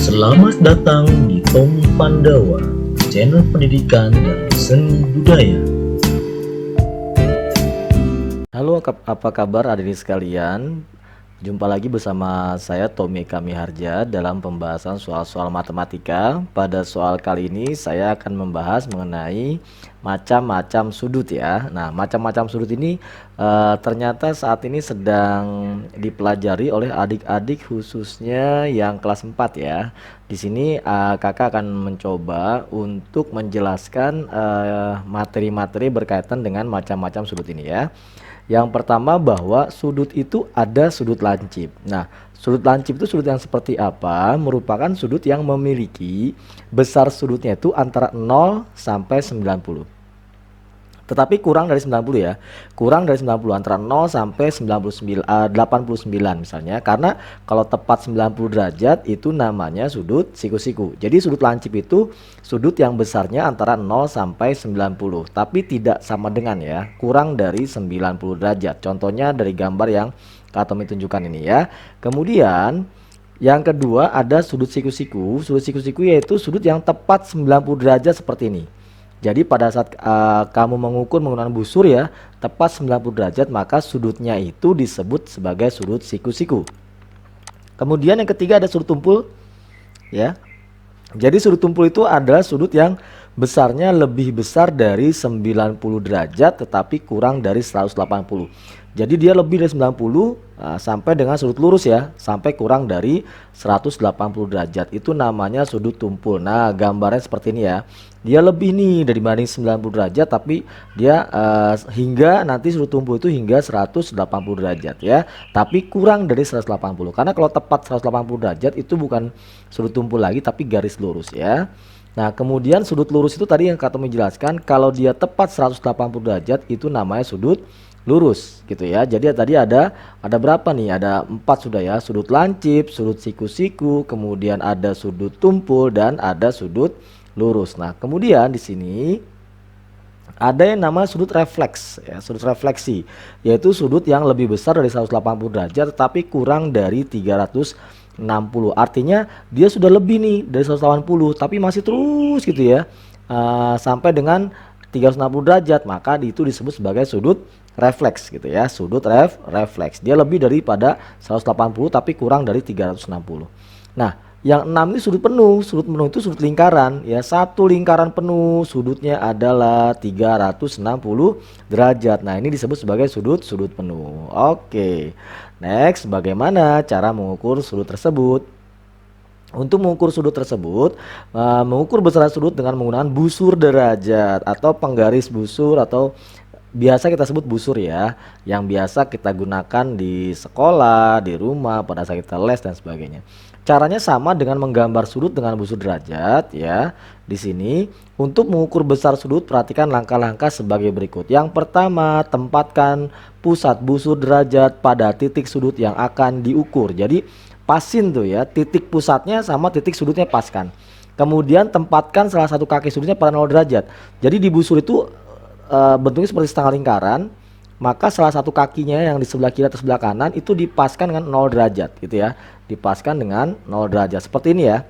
Selamat datang di Tommy Pandawa, channel pendidikan dan seni budaya. Halo, apa kabar adik-adik sekalian? Jumpa lagi bersama saya Tommy Kamiharja dalam pembahasan soal-soal matematika. Pada soal kali ini saya akan membahas mengenai macam-macam sudut ya. Nah, macam-macam sudut ini ternyata saat ini sedang dipelajari oleh adik-adik khususnya yang kelas 4 ya. Di sini kakak akan mencoba untuk menjelaskan materi-materi berkaitan dengan macam-macam sudut ini ya. Yang pertama bahwa sudut itu ada sudut lancip. Nah, sudut lancip itu sudut yang seperti apa? Merupakan sudut yang memiliki besar sudutnya itu antara 0 sampai 90. Tetapi kurang dari 90 ya. Kurang dari 90 antara 0 sampai 89 misalnya. Karena kalau tepat 90 derajat itu namanya sudut siku-siku. Jadi sudut lancip itu sudut yang besarnya antara 0 sampai 90. Tapi tidak sama dengan ya, kurang dari 90 derajat. Contohnya dari gambar yang Kak Tommy tunjukkan ini ya. Kemudian yang kedua ada sudut siku-siku. Sudut siku-siku yaitu sudut yang tepat 90 derajat seperti ini. Jadi pada saat kamu mengukur menggunakan busur ya, tepat 90 derajat, maka sudutnya itu disebut sebagai sudut siku-siku. Kemudian yang ketiga ada sudut tumpul ya. Jadi sudut tumpul itu adalah sudut yang besarnya lebih besar dari 90 derajat tetapi kurang dari 180. Jadi dia lebih dari 90 sampai dengan sudut lurus ya, sampai kurang dari 180 derajat. Itu namanya sudut tumpul. Nah, gambarnya seperti ini ya. Dia lebih nih dari banding 90 derajat tapi dia hingga nanti sudut tumpul itu hingga 180 derajat ya. Tapi kurang dari 180. Karena kalau tepat 180 derajat itu bukan sudut tumpul lagi tapi garis lurus ya. Nah, kemudian sudut lurus itu tadi yang Kak Tommy jelaskan, kalau dia tepat 180 derajat itu namanya sudut lurus gitu ya. Jadi tadi ada berapa nih? Ada 4 sudah ya. Sudut lancip, sudut siku-siku, kemudian ada sudut tumpul dan ada sudut lurus. Nah, kemudian di sini ada yang namanya sudut refleks ya, sudut refleksi, yaitu sudut yang lebih besar dari 180 derajat tetapi kurang dari 360. Artinya dia sudah lebih nih dari 180 tapi masih terus gitu ya sampai dengan 360 derajat, maka itu disebut sebagai sudut refleks gitu ya. Sudut refleks. Dia lebih daripada 180 tapi kurang dari 360. Nah, yang 6 ini sudut penuh. Sudut penuh itu sudut lingkaran ya. Satu lingkaran penuh sudutnya adalah 360 derajat. Nah, ini disebut sebagai sudut penuh. Oke. Next, bagaimana cara mengukur sudut tersebut? Untuk mengukur sudut tersebut, mengukur besaran sudut dengan menggunakan busur derajat atau penggaris busur atau biasa kita sebut busur ya, yang biasa kita gunakan di sekolah, di rumah, pada saat kita les dan sebagainya. Caranya sama dengan menggambar sudut dengan busur derajat ya. Di sini untuk mengukur besar sudut perhatikan langkah-langkah sebagai berikut. Yang pertama, tempatkan pusat busur derajat pada titik sudut yang akan diukur. Jadi pasin tuh ya, titik pusatnya sama titik sudutnya paskan. Kemudian tempatkan salah satu kaki sudutnya pada 0 derajat. Jadi di busur itu bentuknya seperti setengah lingkaran, maka salah satu kakinya yang di sebelah kiri atau sebelah kanan itu dipaskan dengan 0 derajat gitu ya. Dipaskan dengan 0 derajat seperti ini ya.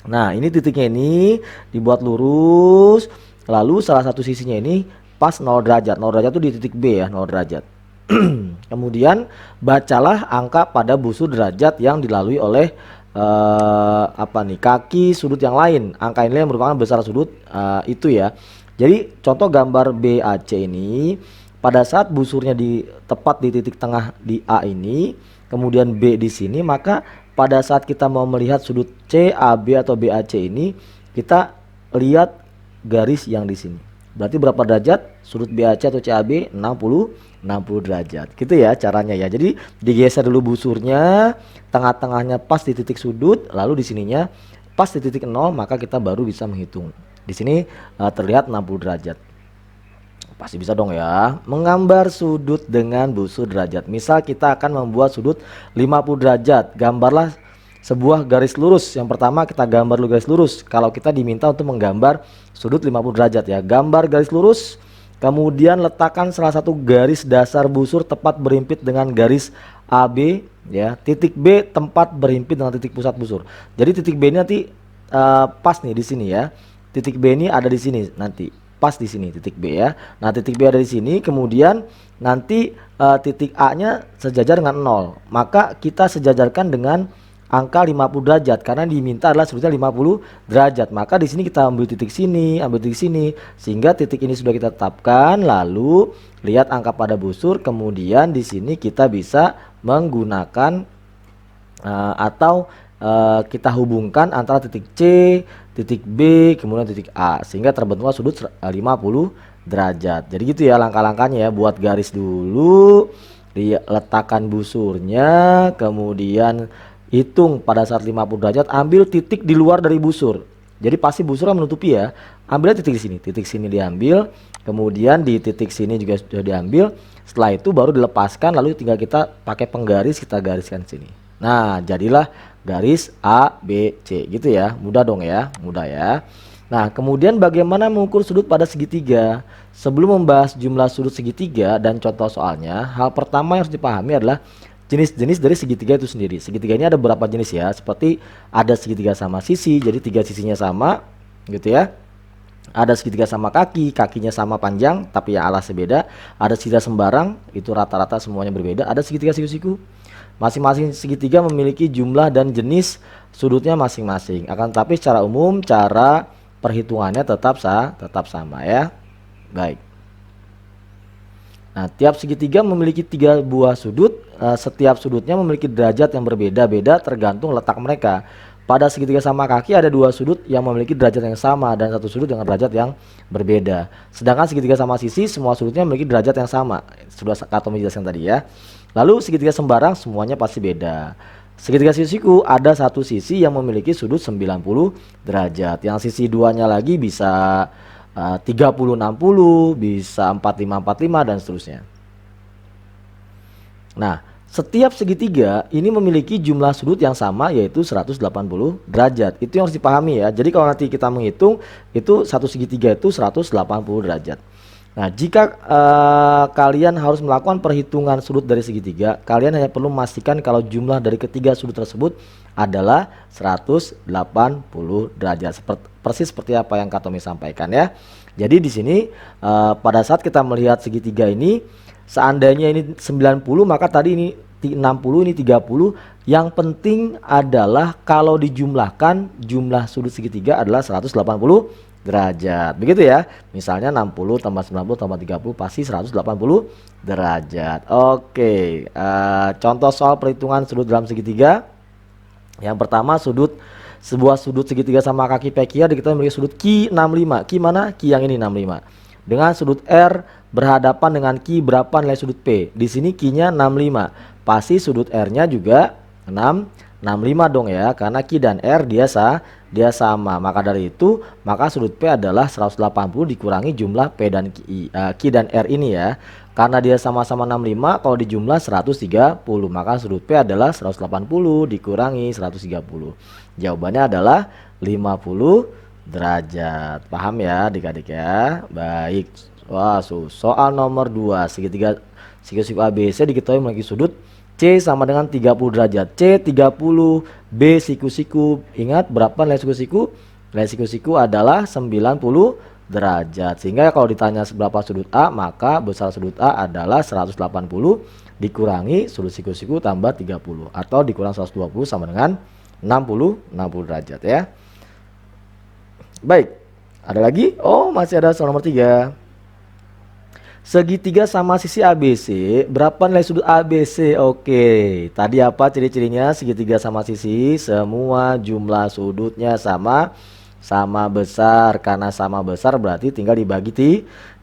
Nah, ini titiknya ini dibuat lurus, lalu salah satu sisinya ini pas 0 derajat. 0 derajat itu di titik B ya, 0 derajat. Kemudian bacalah angka pada busur derajat yang dilalui oleh kaki sudut yang lain. Angka ini yang merupakan besar sudut itu ya. Jadi contoh gambar BAC ini, pada saat busurnya tepat di titik tengah di A ini, kemudian B di sini, maka pada saat kita mau melihat sudut CAB atau BAC ini, kita lihat garis yang di sini. Berarti berapa derajat? Sudut BAC atau CAB 60 derajat. Gitu ya caranya ya. Jadi digeser dulu busurnya, tengah-tengahnya pas di titik sudut, lalu di sininya pas di titik 0, maka kita baru bisa menghitung. Di sini terlihat 60 derajat. Pasti bisa dong ya. Menggambar sudut dengan busur derajat. Misal kita akan membuat sudut 50 derajat. Gambarlah sebuah garis lurus. Yang pertama kita gambar dulu garis lurus. Kalau kita diminta untuk menggambar sudut 50 derajat ya. Gambar garis lurus. Kemudian letakkan salah satu garis dasar busur tepat berimpit dengan garis AB ya. Titik B tempat berhimpit dengan titik pusat busur. Jadi titik B ini nanti pas nih di sini ya. Titik B ini ada di sini nanti. Pas di sini titik B ya. Nah, titik B ada di sini, kemudian nanti titik A-nya sejajar dengan 0. Maka kita sejajarkan dengan angka 50 derajat karena diminta adalah sudutnya 50 derajat. Maka di sini kita ambil titik sini, ambil titik sini, sehingga titik ini sudah kita tetapkan. Lalu lihat angka pada busur, kemudian di sini kita bisa menggunakan atau kita hubungkan antara titik C, titik B, kemudian titik A, sehingga terbentuklah sudut 50 derajat. Jadi gitu ya langkah-langkahnya ya. Buat garis dulu, diletakkan busurnya, kemudian hitung pada saat 50 derajat, ambil titik di luar dari busur. Jadi pasti busurnya menutupi ya. Ambil titik sini diambil, kemudian di titik sini juga sudah diambil. Setelah itu baru dilepaskan, lalu tinggal kita pakai penggaris, kita gariskan sini. Nah, jadilah garis A, B, C gitu ya. Mudah dong ya, mudah ya. Nah, kemudian bagaimana mengukur sudut pada segitiga? Sebelum membahas jumlah sudut segitiga dan contoh soalnya, hal pertama yang harus dipahami adalah jenis-jenis dari segitiga itu sendiri. Segitiga ini ada beberapa jenis ya, seperti ada segitiga sama sisi, jadi 3 sisinya sama gitu ya. Ada segitiga sama kaki, kakinya sama panjang tapi yang alasnya beda. Ada segitiga sembarang, itu rata-rata semuanya berbeda. Ada segitiga siku-siku. Masing-masing segitiga memiliki jumlah dan jenis sudutnya masing-masing. Akan tetapi secara umum cara perhitungannya tetap sama ya. Baik. Nah, tiap segitiga memiliki 3 buah sudut. Setiap sudutnya memiliki derajat yang berbeda-beda tergantung letak mereka. Pada segitiga sama kaki ada 2 sudut yang memiliki derajat yang sama dan 1 sudut dengan derajat yang berbeda. Sedangkan segitiga sama sisi semua sudutnya memiliki derajat yang sama. Sudah Kak Tommy jelaskan tadi ya. Lalu segitiga sembarang semuanya pasti beda. Segitiga sisiku ada 1 sisi yang memiliki sudut 90 derajat. Yang sisi 2-nya lagi bisa 30-60, bisa 45-45 dan seterusnya. Nah, setiap segitiga ini memiliki jumlah sudut yang sama yaitu 180 derajat. Itu yang harus dipahami ya. Jadi kalau nanti kita menghitung itu satu segitiga itu 180 derajat. Nah, jika kalian harus melakukan perhitungan sudut dari segitiga, kalian hanya perlu memastikan kalau jumlah dari ketiga sudut tersebut adalah 180 derajat. Persis seperti apa yang Kak Tommy sampaikan ya. Jadi di sini pada saat kita melihat segitiga ini, seandainya ini 90 maka tadi ini 60, ini 30. Yang penting adalah kalau dijumlahkan jumlah sudut segitiga adalah 180 derajat. Begitu ya. Misalnya 60 tambah 90 tambah 30 pasti 180 derajat. Oke, contoh soal perhitungan sudut dalam segitiga. Yang pertama, sebuah sudut segitiga sama kaki PQ kita memiliki sudut Q 65. Q mana? Q yang ini 65. Dengan sudut R berhadapan dengan Q berapa nilai sudut P? Di sini Q-nya 65. Pasti sudut R-nya juga 65 dong ya, karena Q dan R dia sama. Maka dari itu, maka sudut P adalah 180 dikurangi jumlah P dan Q dan R ini ya. Karena dia sama-sama 65, kalau dijumlah 130, maka sudut P adalah 180 dikurangi 130. Jawabannya adalah 50 derajat. Paham ya adik-adik ya? Baik. Wah, soal nomor 2, segitiga siku ABC diketahui memiliki sudut C sama dengan 30 derajat. C 30, B siku-siku. Ingat berapa nilai siku-siku? Nilai siku-siku adalah 90 derajat. Sehingga kalau ditanya berapa sudut A, maka besar sudut A adalah 180 dikurangi sudut siku-siku tambah 30 atau dikurang 120 sama dengan 60 derajat ya. Baik. Ada lagi? Oh, masih ada soal nomor 3. Segitiga sama sisi ABC, berapa nilai sudut ABC? Oke, tadi apa ciri-cirinya? Segitiga sama sisi, semua jumlah sudutnya sama besar. Karena sama besar berarti tinggal dibagi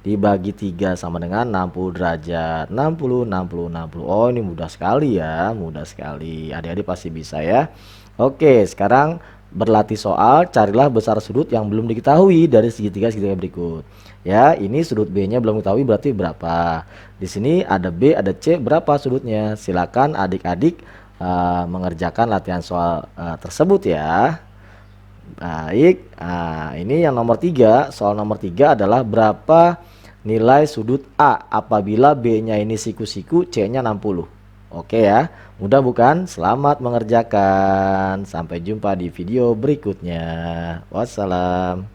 3 sama dengan 60 derajat. 60. Oh, ini mudah sekali ya, mudah sekali. Adik-adik pasti bisa ya. Oke, sekarang berlatih soal, carilah besar sudut yang belum diketahui dari segitiga berikut. Ya, ini sudut B-nya belum diketahui berarti berapa. Di sini ada B, ada C, berapa sudutnya? Silakan adik-adik mengerjakan latihan soal tersebut ya. Baik, ini yang nomor 3. Soal nomor 3 adalah berapa nilai sudut A apabila B-nya ini siku-siku, C-nya 60. Oke ya, mudah bukan? Selamat mengerjakan. Sampai jumpa di video berikutnya. Wassalam.